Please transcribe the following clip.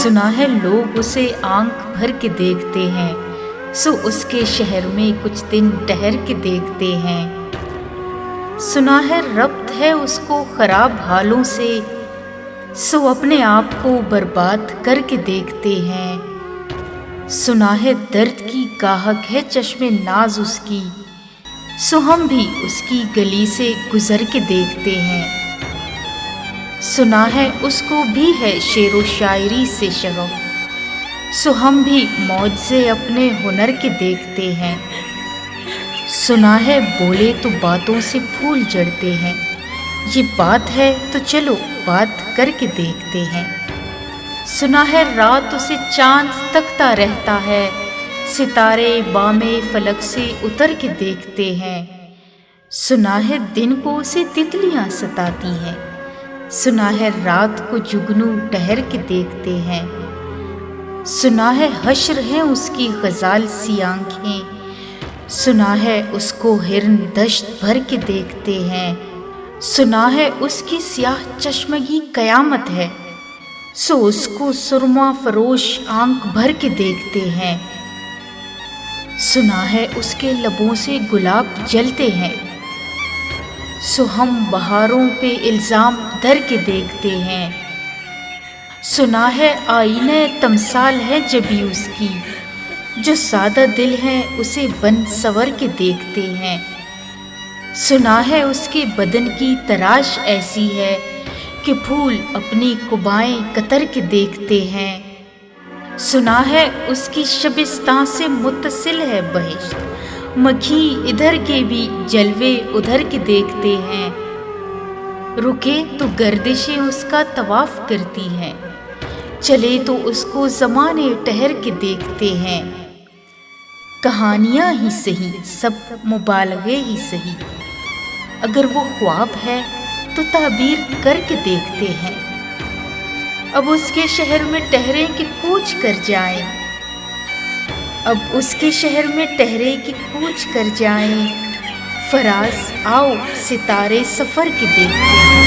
सुना है लोग उसे आंख भर के देखते हैं, सो उसके शहर में कुछ दिन ठहर के देखते हैं। सुना है रब्त है उसको खराब हालों से, सो अपने आप को बर्बाद करके देखते हैं। सुना है दर्द की गाहक है चश्मे नाज उसकी, सो हम भी उसकी गली से गुजर के देखते हैं। सुना है उसको भी है शेरो शायरी से शगफ, सो हम भी मौज से अपने हुनर के देखते हैं। सुना है बोले तो बातों से फूल जड़ते हैं, ये बात है तो चलो बात करके देखते हैं। सुना है रात उसे चांद तकता रहता है, सितारे बामे फलक से उतर के देखते हैं। सुना है दिन को उसे तितलियां सताती हैं, सुना है रात को जुगनू ठहर के देखते हैं। सुना है हश्र है उसकी गजाल सी आंखें, सुना है उसको हिरन दश्त भर के देखते हैं। सुना है उसकी स्याह चश्मगी कयामत है, सो उसको सुरमा फरोश आंख भर के देखते हैं। सुना है उसके लबों से गुलाब जलते हैं, सो हम बहारों पे इल्ज़ाम धर के देखते हैं। सुना है आईने तमसाल है जबी उसकी, जो सादा दिल है उसे बन सवर के देखते हैं। सुना है उसके बदन की तराश ऐसी है कि फूल अपनी कुबाएं कतर के देखते हैं। सुना है उसकी शबिस्तां से मुत्तसिल है बहिश्त, मक्खी इधर के भी जलवे उधर के देखते हैं। रुके तो गर्दिशें उसका तवाफ करती हैं, चले तो उसको ज़माने ठहर के देखते हैं। कहानियाँ ही सही सब मुबालगे ही सही, अगर वो ख्वाब है तो ताबीर करके देखते हैं। अब उसके शहर में ठहरे कि कूच कर जाएं, अब उसके शहर में ठहरे कि कूच कर जाएं। फराज आओ सितारे सफ़र के देखते हैं।